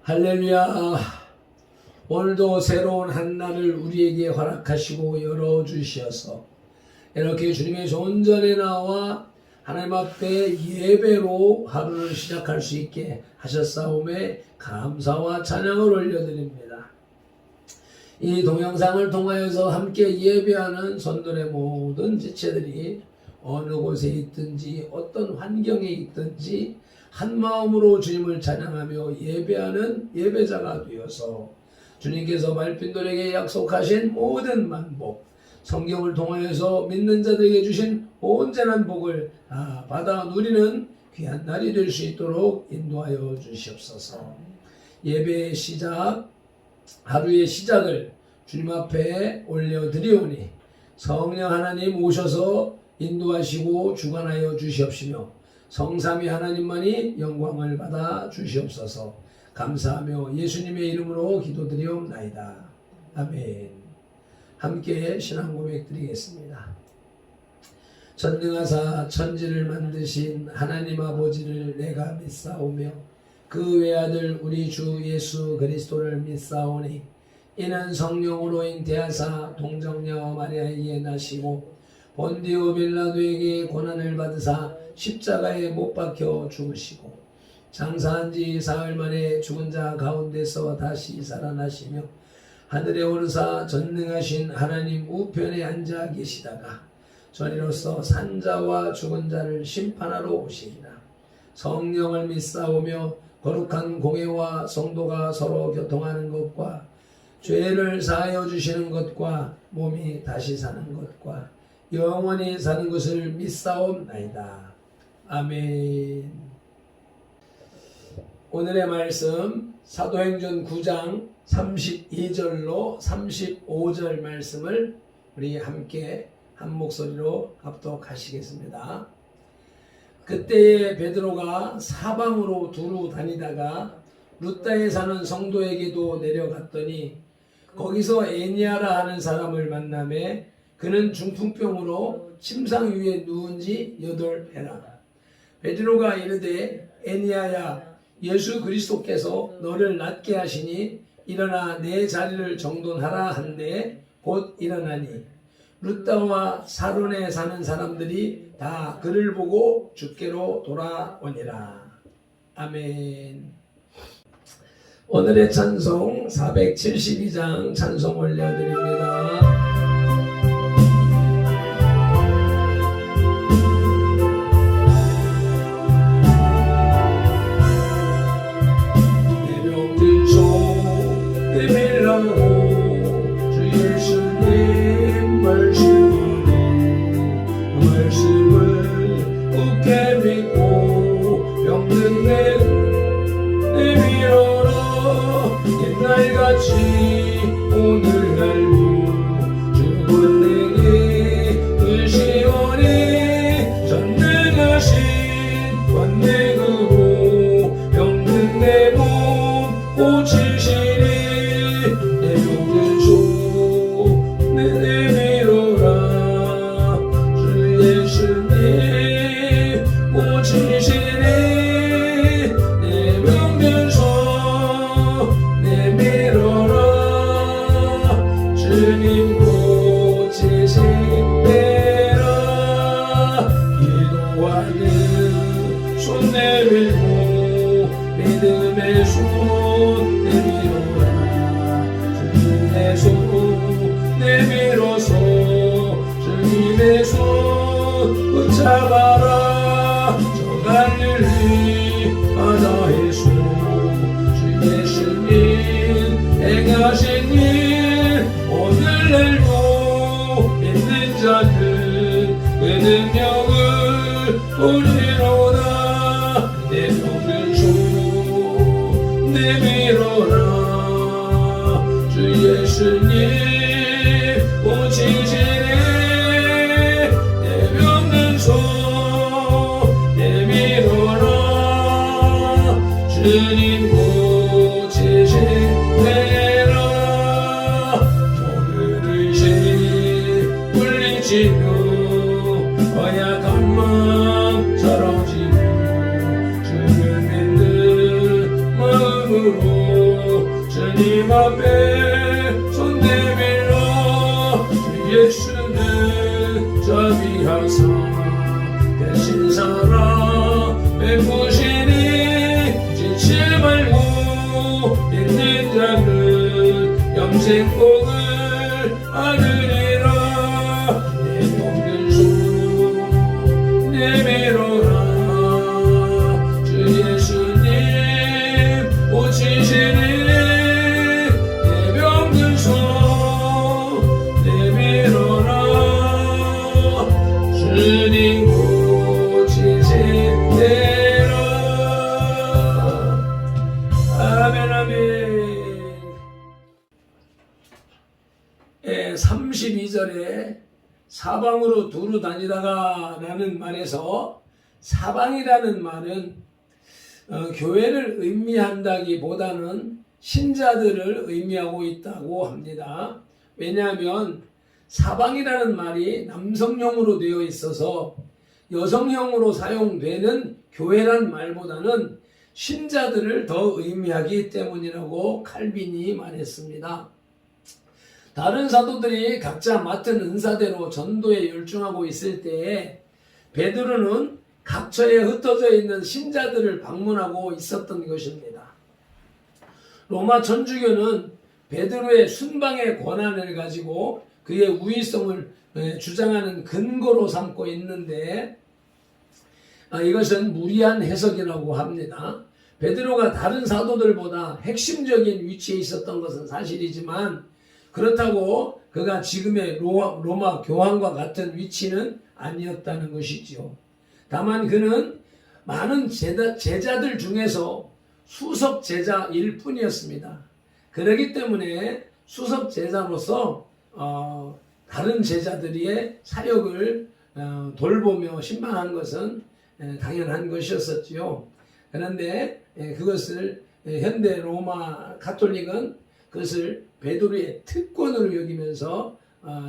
할렐루야. 오늘도 새로운 한 날을 우리에게 허락하시고 열어주셔서 이렇게 주님의 존전에 나와 하나님 앞에 예배로 하루를 시작할 수 있게 하셨사오매 감사와 찬양을 올려드립니다. 이 동영상을 통하여서 함께 예배하는 손들의 모든 지체들이 어느 곳에 있든지 어떤 환경에 있든지 한 마음으로 주님을 찬양하며 예배하는 예배자가 되어서 주님께서 말핀들에게 약속하신 모든 만복, 성경을 통하여서 믿는 자들에게 주신 온전한 복을 받아 누리는 귀한 날이 될 수 있도록 인도하여 주시옵소서. 예배의 시작, 하루의 시작을 주님 앞에 올려드리오니 성령 하나님 오셔서 인도하시고 주관하여 주시옵시며 성삼위 하나님만이 영광을 받아 주시옵소서. 감사하며 예수님의 이름으로 기도드리옵나이다. 아멘. 함께 신앙 고백 드리겠습니다. 전능하사 천지를 만드신 하나님 아버지를 내가 믿사오며 그 외아들 우리 주 예수 그리스도를 믿사오니 이는 성령으로 잉태하사 동정녀 마리아에게 나시고 본디오 빌라도에게 고난을 받으사 십자가에 못 박혀 죽으시고 장사한 지 사흘 만에 죽은 자 가운데서 다시 살아나시며 하늘에 오르사 전능하신 하나님 우편에 앉아 계시다가 전이로서 산자와 죽은 자를 심판하러 오시리라. 성령을 믿사오며 거룩한 공회와 성도가 서로 교통하는 것과 죄를 사하여 주시는 것과 몸이 다시 사는 것과 영원히 사는 것을 믿사옵나이다. 아멘. 오늘의 말씀 사도행전 9장 32절로 35절 말씀을 우리 함께 한 목소리로 합독하시겠습니다. 그때에 베드로가 사방으로 두루 다니다가 루다에 사는 성도에게도 내려갔더니 거기서 에니아라 하는 사람을 만나매 그는 중풍병으로 침상 위에 누운 지 8회라. 베드로가 이르되 에니아야 예수 그리스도께서 너를 낫게 하시니 일어나 내 자리를 정돈하라 한데 곧 일어나니 루다와 사론에 사는 사람들이 다 그를 보고 주께로 돌아오니라. 아멘. 오늘의 찬송 472장 찬송 올려드립니다. 잡아라 저 갈릴리 바다에서 주 예수님 행하신 일 오늘날도 믿는 자들 그 능력을 보리로다. 내 병든 손 내밀어라 주 예수님 오시시네. 주님 고치시네라. 모든 의심 물리치며 허약한 마음 서러지며 주를 믿는 마음으로 주님 앞에 손 내밀어 주 예수는 자비하사 대신 살아 베푸시니 진실 말고 있는 자는 영생 복을 얻으리라. 내 모든 손 내밀어라. 주 예수님 고치시니 내 병든 손 내밀어라. 주님 고치시니라. 아멘 아멘. 32절에 사방으로 두루 다니다가 라는 말에서 사방이라는 말은 교회를 의미한다기보다는 신자들을 의미하고 있다고 합니다. 왜냐하면 사방이라는 말이 남성형으로 되어 있어서 여성형으로 사용되는 교회란 말보다는 신자들을 더 의미하기 때문이라고 칼빈이 말했습니다. 다른 사도들이 각자 맡은 은사대로 전도에 열중하고 있을 때에 베드로는 각처에 흩어져 있는 신자들을 방문하고 있었던 것입니다. 로마 천주교는 베드로의 순방의 권한을 가지고 그의 우위성을 주장하는 근거로 삼고 있는데 이것은 무리한 해석이라고 합니다. 베드로가 다른 사도들보다 핵심적인 위치에 있었던 것은 사실이지만 그렇다고 그가 지금의 로마 교황과 같은 위치는 아니었다는 것이지요. 다만 그는 많은 제자들 중에서 수석 제자일 뿐이었습니다. 그렇기 때문에 수석 제자로서 다른 제자들의 사역을 돌보며 신방한 것은 당연한 것이었었지요. 그런데 그것을 현대 로마 가톨릭은 그것을 베드로의 특권으로 여기면서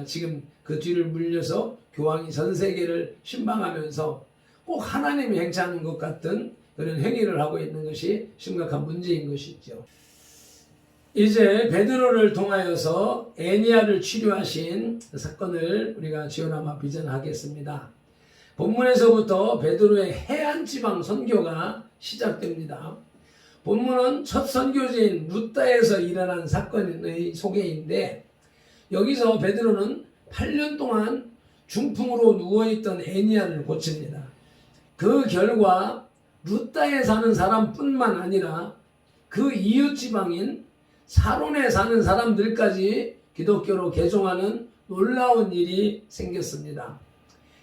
지금 그 뒤를 물려서 교황이 전 세계를 신방하면서 꼭 하나님이 행차하는 것 같은 그런 행위를 하고 있는 것이 심각한 문제인 것이죠. 이제 베드로를 통하여서 애니야를 치료하신 사건을 우리가 지어나마 비전하겠습니다. 본문에서부터 베드로의 해안지방 선교가 시작됩니다. 본문은 첫 선교지인 루다에서 일어난 사건의 소개인데 여기서 베드로는 8년 동안 중풍으로 누워있던 애니야를 고칩니다. 그 결과 루다에 사는 사람뿐만 아니라 그 이웃 지방인 사론에 사는 사람들까지 기독교로 개종하는 놀라운 일이 생겼습니다.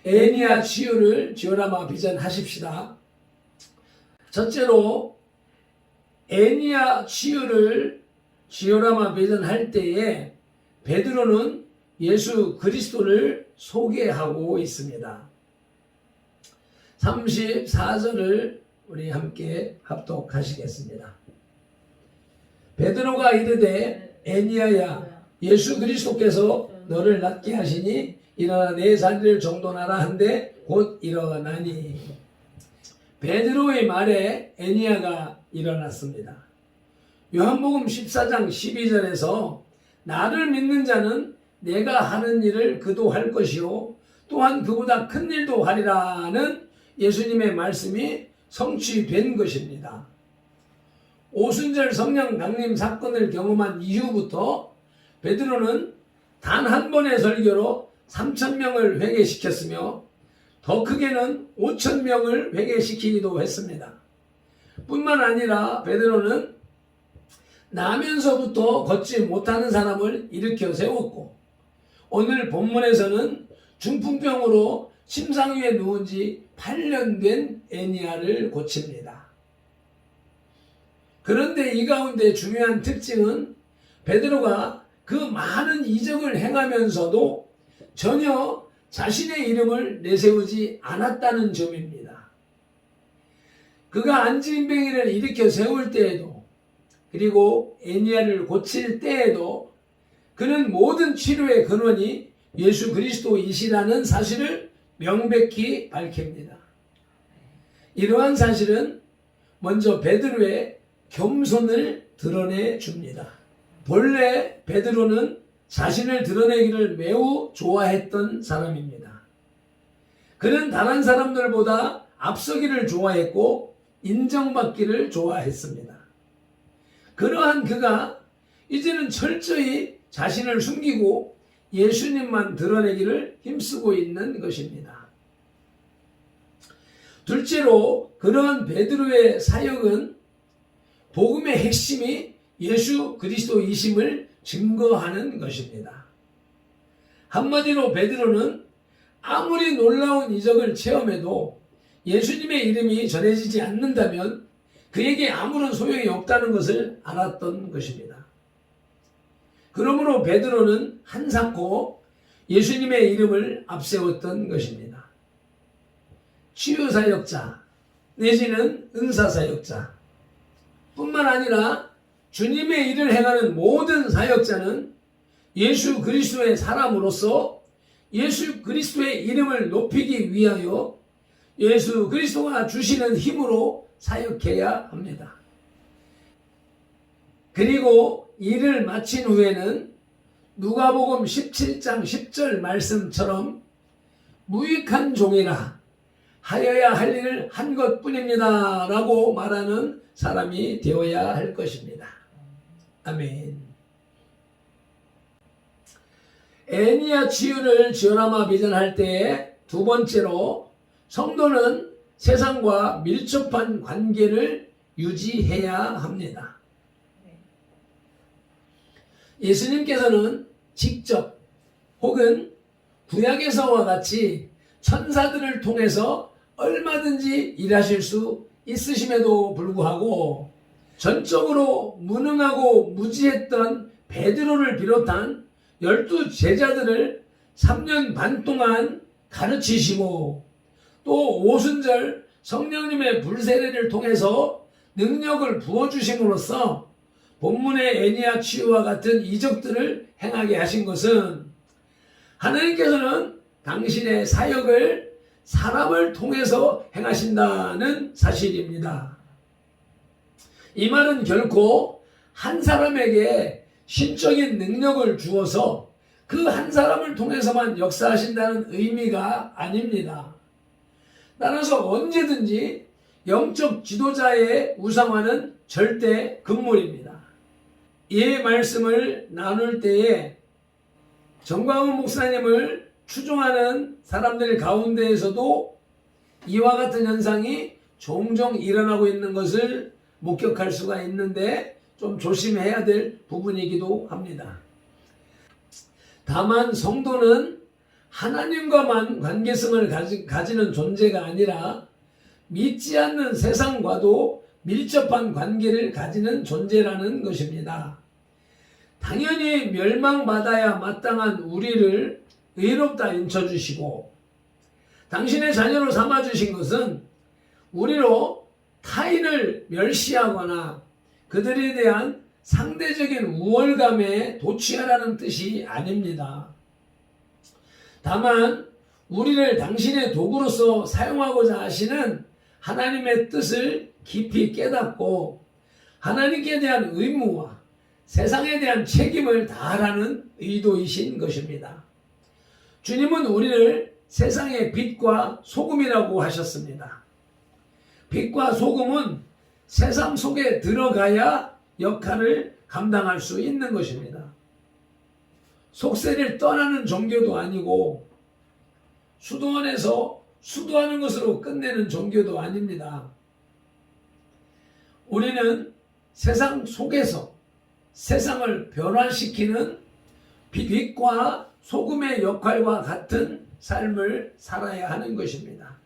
애니야 치유를 지오라마 비전하십시다. 첫째로 애니야 치유를 지오라마 비전할 때에 베드로는 예수 그리스도를 소개하고 있습니다. 34절을 우리 함께 합독하시겠습니다. 베드로가 이르되 애니야야 예수 그리스도께서 너를 낫게 하시니 일어나 내 자리를 정돈하라 한데 곧 일어나니. 베드로의 말에 애니야가 일어났습니다. 요한복음 14장 12절에서 나를 믿는 자는 내가 하는 일을 그도 할 것이요 또한 그보다 큰 일도 하리라는 예수님의 말씀이 성취된 것입니다. 오순절 성령 강림 사건을 경험한 이후부터 베드로는 단 한 번의 설교로 3,000명을 회개시켰으며 더 크게는 5,000명을 회개시키기도 했습니다. 뿐만 아니라 베드로는 나면서부터 걷지 못하는 사람을 일으켜 세웠고 오늘 본문에서는 중풍병으로 침상 위에 누운 지 8년 된 애니야를 고칩니다. 그런데 이 가운데 중요한 특징은 베드로가 그 많은 이적을 행하면서도 전혀 자신의 이름을 내세우지 않았다는 점입니다. 그가 안진뱅이를 일으켜 세울 때에도 그리고 애니야를 고칠 때에도 그는 모든 치료의 근원이 예수 그리스도이시라는 사실을 명백히 밝힙니다. 이러한 사실은 먼저 베드로의 겸손을 드러내 줍니다. 본래 베드로는 자신을 드러내기를 매우 좋아했던 사람입니다. 그는 다른 사람들보다 앞서기를 좋아했고 인정받기를 좋아했습니다. 그러한 그가 이제는 철저히 자신을 숨기고 예수님만 드러내기를 힘쓰고 있는 것입니다. 둘째로 그러한 베드로의 사역은 복음의 핵심이 예수 그리스도이심을 증거하는 것입니다. 한마디로 베드로는 아무리 놀라운 이적을 체험해도 예수님의 이름이 전해지지 않는다면 그에게 아무런 소용이 없다는 것을 알았던 것입니다. 그러므로 베드로는 한사코 예수님의 이름을 앞세웠던 것입니다. 치유사역자 내지는 은사사역자 뿐만 아니라 주님의 일을 행하는 모든 사역자는 예수 그리스도의 사람으로서 예수 그리스도의 이름을 높이기 위하여 예수 그리스도가 주시는 힘으로 사역해야 합니다. 그리고 일을 마친 후에는 누가복음 17장 10절 말씀처럼 무익한 종이라 하여야 할 일을 한 것뿐입니다 라고 말하는 사람이 되어야 할 것입니다. 아멘. 애니야 치유를 지원하마 비전할 때에 두 번째로 성도는 세상과 밀접한 관계를 유지해야 합니다. 예수님께서는 직접 혹은 구약에서와 같이 천사들을 통해서 얼마든지 일하실 수 있으심에도 불구하고 전적으로 무능하고 무지했던 베드로를 비롯한 12 제자들을 3년 반 동안 가르치시고 또 오순절 성령님의 불세례를 통해서 능력을 부어주심으로써 본문의 애니야 치유와 같은 이적들을 행하게 하신 것은 하나님께서는 당신의 사역을 사람을 통해서 행하신다는 사실입니다. 이 말은 결코 한 사람에게 신적인 능력을 주어서 그 한 사람을 통해서만 역사하신다는 의미가 아닙니다. 따라서 언제든지 영적 지도자의 우상화는 절대 금물입니다. 이 말씀을 나눌 때에 정광훈 목사님을 추종하는 사람들 가운데에서도 이와 같은 현상이 종종 일어나고 있는 것을 목격할 수가 있는데 좀 조심해야 될 부분이기도 합니다. 다만 성도는 하나님과만 관계성을 가지는 존재가 아니라 믿지 않는 세상과도 밀접한 관계를 가지는 존재라는 것입니다. 당연히 멸망받아야 마땅한 우리를 의롭다 인쳐주시고 당신의 자녀로 삼아주신 것은 우리로 타인을 멸시하거나 그들에 대한 상대적인 우월감에 도취하라는 뜻이 아닙니다. 다만 우리를 당신의 도구로서 사용하고자 하시는 하나님의 뜻을 깊이 깨닫고 하나님께 대한 의무와 세상에 대한 책임을 다하라는 의도이신 것입니다. 주님은 우리를 세상의 빛과 소금이라고 하셨습니다. 빛과 소금은 세상 속에 들어가야 역할을 감당할 수 있는 것입니다. 속세를 떠나는 종교도 아니고 수도원에서 수도하는 것으로 끝내는 종교도 아닙니다. 우리는 세상 속에서 세상을 변화시키는 빛과 소금의 역할과 같은 삶을 살아야 하는 것입니다.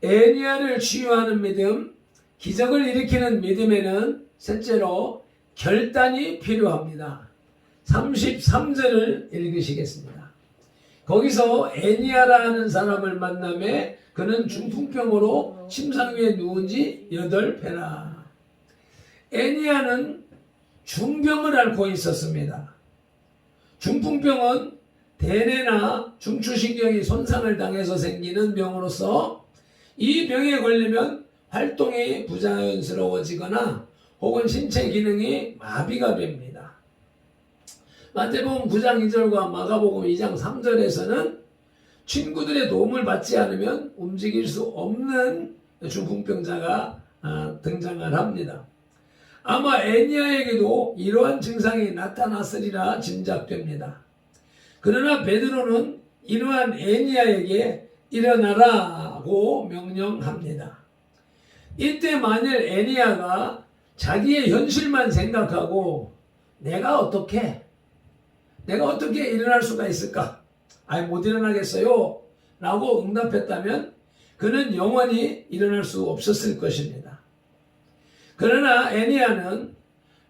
애니야를 치유하는 믿음, 기적을 일으키는 믿음에는 셋째로 결단이 필요합니다. 33절을 읽으시겠습니다. 거기서 애니야라는 사람을 만남에 그는 중풍병으로 침상 위에 누운 지 8회나. 애니야는 중병을 앓고 있었습니다. 중풍병은 대뇌나 중추신경이 손상을 당해서 생기는 병으로서 이 병에 걸리면 활동이 부자연스러워지거나 혹은 신체 기능이 마비가 됩니다. 마태복음 9장 2절과 마가복음 2장 3절에서는 친구들의 도움을 받지 않으면 움직일 수 없는 중풍병자가 등장을 합니다. 아마 애니야에게도 이러한 증상이 나타났으리라 짐작됩니다. 그러나 베드로는 이러한 애니야에게 일어나라고 명령합니다. 이때 만일 애니야가 자기의 현실만 생각하고 내가 어떻게 일어날 수가 있을까? 못 일어나겠어요 라고 응답했다면 그는 영원히 일어날 수 없었을 것입니다. 그러나 애니야는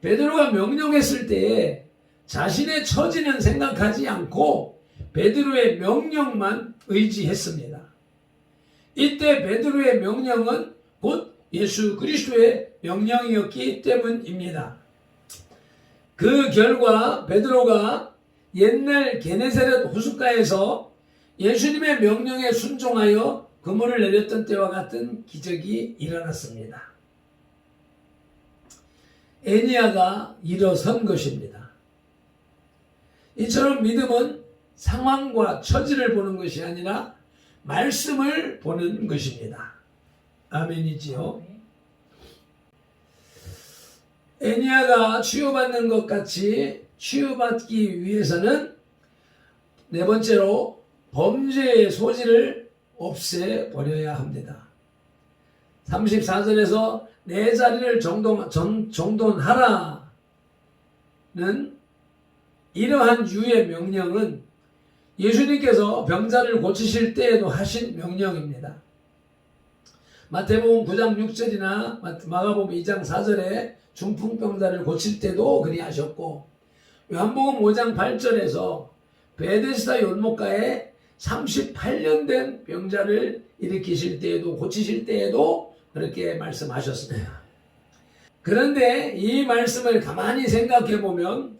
베드로가 명령했을 때에 자신의 처지는 생각하지 않고 베드로의 명령만 의지했습니다. 이때 베드로의 명령은 곧 예수 그리스도의 명령이었기 때문입니다. 그 결과 베드로가 옛날 게네사렛 호숫가에서 예수님의 명령에 순종하여 그물을 내렸던 때와 같은 기적이 일어났습니다. 애니야가 일어선 것입니다. 이처럼 믿음은 상황과 처지를 보는 것이 아니라 말씀을 보는 것입니다. 아멘이지요. 애니야가 치유받는 것 같이 치유받기 위해서는 네 번째로 범죄의 소지를 없애버려야 합니다. 34절에서 내 자리를 정돈하라는 이러한 유의 명령은 예수님께서 병자를 고치실 때에도 하신 명령입니다. 마태복음 9장 6절이나 마가복음 2장 4절에 중풍병자를 고칠 때도 그리하셨고, 요한복음 5장 8절에서 베데스다 연못가에 38년 된 병자를 일으키실 때에도 고치실 때에도 그렇게 말씀하셨습니다. 그런데 이 말씀을 가만히 생각해 보면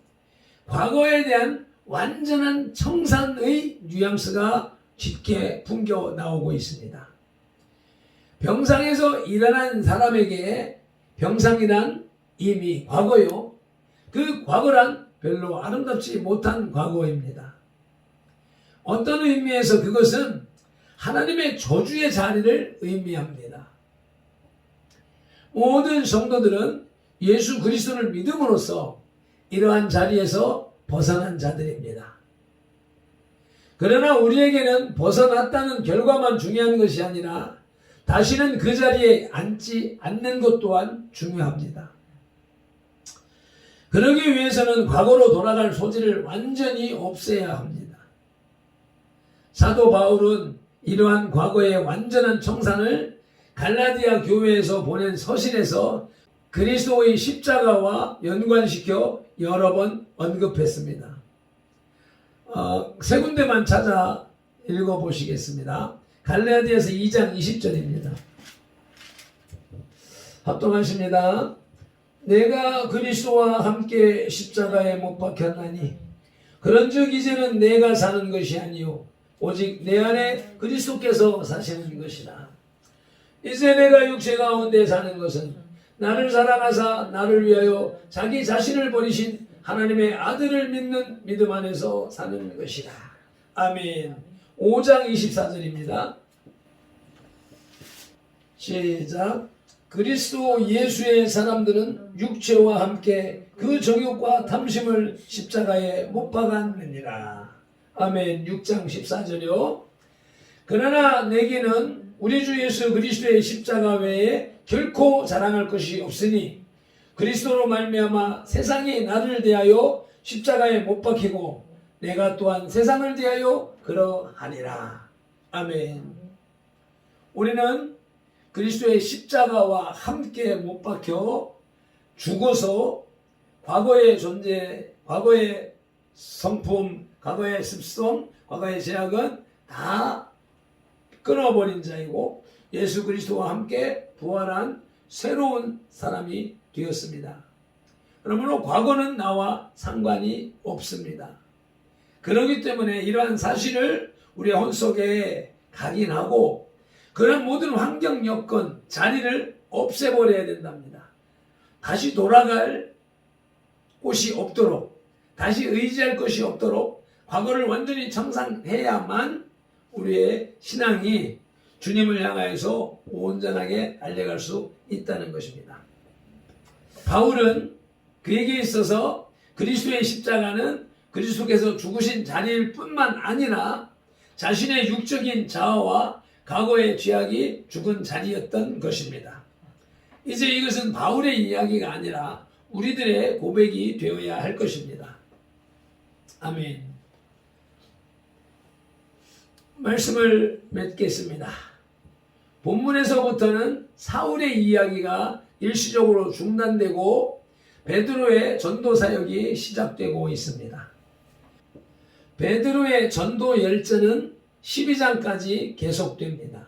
과거에 대한 완전한 청산의 뉘앙스가 짙게 풍겨 나오고 있습니다. 병상에서 일어난 사람에게 병상이란 이미 과거요. 그 과거란 별로 아름답지 못한 과거입니다. 어떤 의미에서 그것은 하나님의 저주의 자리를 의미합니다. 모든 성도들은 예수 그리스도를 믿음으로써 이러한 자리에서 벗어난 자들입니다. 그러나 우리에게는 벗어났다는 결과만 중요한 것이 아니라 다시는 그 자리에 앉지 않는 것 또한 중요합니다. 그러기 위해서는 과거로 돌아갈 소지를 완전히 없애야 합니다. 사도 바울은 이러한 과거의 완전한 청산을 갈라디아 교회에서 보낸 서신에서 그리스도의 십자가와 연관시켜 여러 번 언급했습니다. 세 군데만 찾아 읽어보시겠습니다. 갈라디아서 2장 20절입니다. 합동하십니다. 내가 그리스도와 함께 십자가에 못 박혔나니 그런즉 이제는 내가 사는 것이 아니요 오직 내 안에 그리스도께서 사시는 것이라. 이제 내가 육체 가운데 사는 것은 나를 사랑하사 나를 위하여 자기 자신을 버리신 하나님의 아들을 믿는 믿음 안에서 사는 것이라. 아멘. 5장 24절입니다. 시작. 그리스도 예수의 사람들은 육체와 함께 그 정욕과 탐심을 십자가에 못 박았느니라. 아멘. 6장 14절이요. 그러나 내게는 우리 주 예수 그리스도의 십자가 외에 결코 자랑할 것이 없으니 그리스도로 말미암아 세상이 나를 대하여 십자가에 못 박히고 내가 또한 세상을 대하여 그러하니라. 아멘. 우리는 그리스도의 십자가와 함께 못 박혀 죽어서 과거의 존재, 과거의 성품, 과거의 습성, 과거의 제약은 다 끊어버린 자이고 예수 그리스도와 함께 부활한 새로운 사람이 되었습니다. 그러므로 과거는 나와 상관이 없습니다. 그렇기 때문에 이러한 사실을 우리의 혼 속에 각인하고 그런 모든 환경 여건, 자리를 없애버려야 된답니다. 다시 돌아갈 곳이 없도록, 다시 의지할 것이 없도록 과거를 완전히 청산해야만 우리의 신앙이 주님을 향하여서 온전하게 달려갈 수 있다는 것입니다. 바울은 그에게 있어서 그리스도의 십자가는 그리스도께서 죽으신 자리일 뿐만 아니라 자신의 육적인 자아와 과거의 죄악이 죽은 자리였던 것입니다. 이제 이것은 바울의 이야기가 아니라 우리들의 고백이 되어야 할 것입니다. 아멘. 말씀을 맺겠습니다. 본문에서부터는 사울의 이야기가 일시적으로 중단되고 베드로의 전도 사역이 시작되고 있습니다. 베드로의 전도 열전은 12장까지 계속됩니다.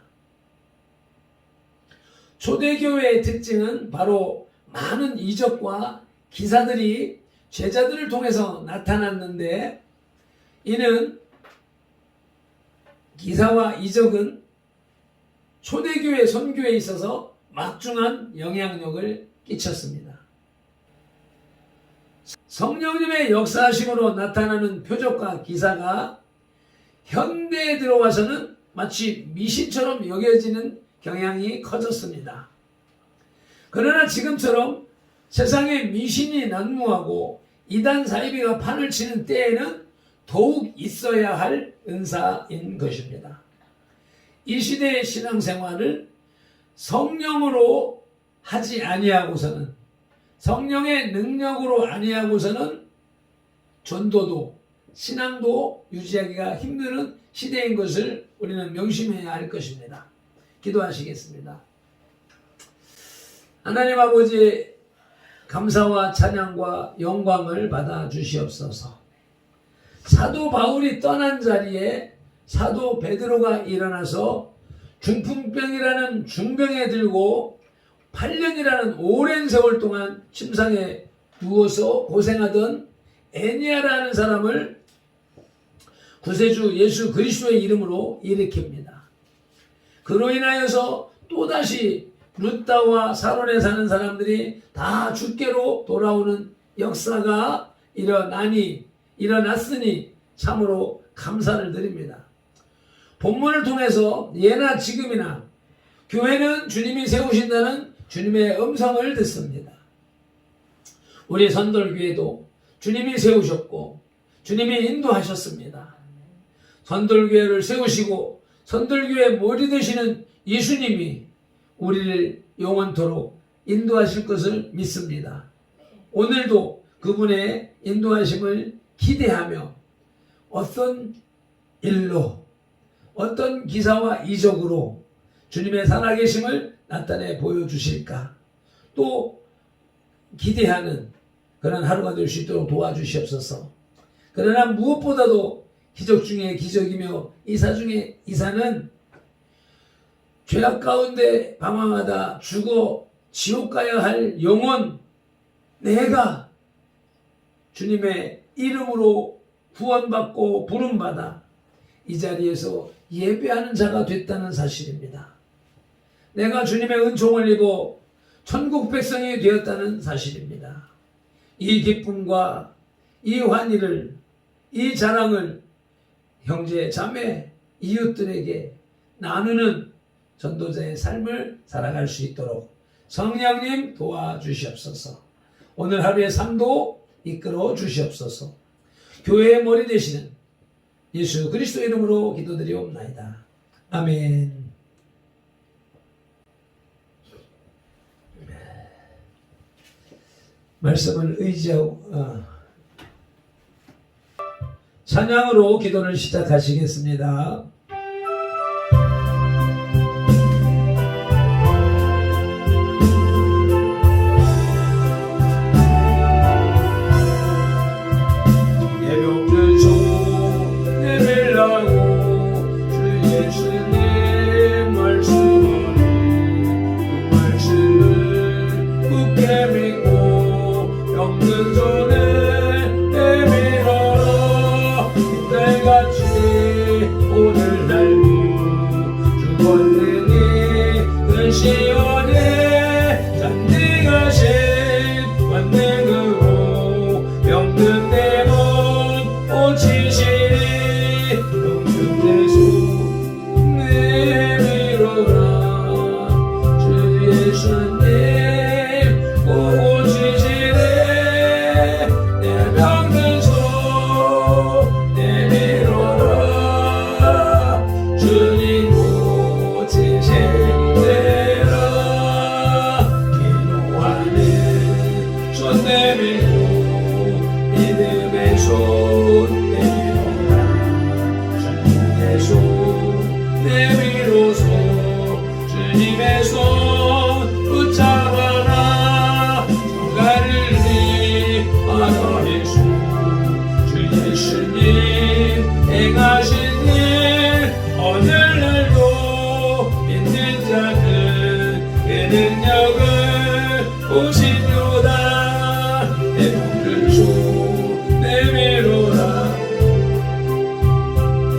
초대교회의 특징은 바로 많은 이적과 기사들이 제자들을 통해서 나타났는데, 이는 기사와 이적은 초대교회 선교에 있어서 막중한 영향력을 끼쳤습니다. 성령님의 역사하심으로 나타나는 표적과 기사가 현대에 들어와서는 마치 미신처럼 여겨지는 경향이 커졌습니다. 그러나 지금처럼 세상에 미신이 난무하고 이단 사이비가 판을 치는 때에는 더욱 있어야 할 은사인 것입니다. 이 시대의 신앙생활을 성령으로 하지 아니하고서는, 성령의 능력으로 아니하고서는 전도도 신앙도 유지하기가 힘든 시대인 것을 우리는 명심해야 할 것입니다. 기도하시겠습니다. 하나님 아버지, 감사와 찬양과 영광을 받아 주시옵소서. 사도 바울이 떠난 자리에 사도 베드로가 일어나서 중풍병이라는 중병에 들고 8년이라는 오랜 세월 동안 침상에 누워서 고생하던 애니아라는 사람을 구세주 예수 그리스도의 이름으로 일으킵니다. 그로 인하여서 또다시 루다와 사론에 사는 사람들이 다 주께로 돌아오는 역사가 일어났으니 참으로 감사를 드립니다. 본문을 통해서 예나 지금이나 교회는 주님이 세우신다는 주님의 음성을 듣습니다. 우리 선돌교회도 주님이 세우셨고 주님이 인도하셨습니다. 선돌교회를 세우시고 선돌교회 머리 되시는 예수님이 우리를 영원토록 인도하실 것을 믿습니다. 오늘도 그분의 인도하심을 기대하며 어떤 일로, 어떤 기사와 이적으로 주님의 살아계심을 나타내 보여주실까, 또 기대하는 그런 하루가 될 수 있도록 도와주시옵소서. 그러나 무엇보다도 기적 중에 기적이며 이사 중에 이사는 죄악 가운데 방황하다 죽어 지옥 가야 할 영혼, 내가 주님의 이름으로 구원받고 부름받아 이 자리에서 예배하는 자가 됐다는 사실입니다. 내가 주님의 은총을 입어 천국 백성이 되었다는 사실입니다. 이 기쁨과 이 환희를, 이 자랑을 형제, 자매, 이웃들에게 나누는 전도자의 삶을 살아갈 수 있도록 성령님 도와주시옵소서. 오늘 하루의 삶도 이끌어 주시옵소서. 교회의 머리 되시는 예수 그리스도 이름으로 기도드리옵나이다. 아멘. 말씀을 의지하고 찬양으로 기도를 시작하시겠습니다. 오늘 내밀고 믿음의 손 내밀어라 주님의 손 내밀어서 주님의 손 붙잡아라 갈릴리 바다의 손 주 예수님 행하신 일 오늘날도 믿는 자는 그 능력을 보시도다 내 몸을 손 내밀어라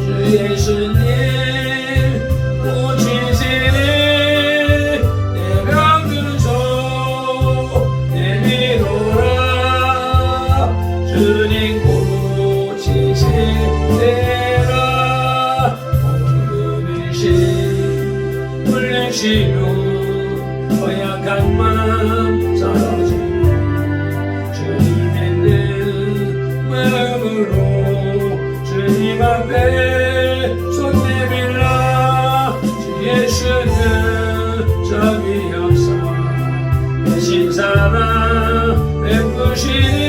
주 예수님 고치시니 내 병든 손 내밀어라 주님 고치시리라 오늘은 물리시며 허약한 마음 사라지고 주님 믿는 마음으로 주님 앞에 손 내밀라 주 예수는 저기 역사 대신 사랑 베푸시니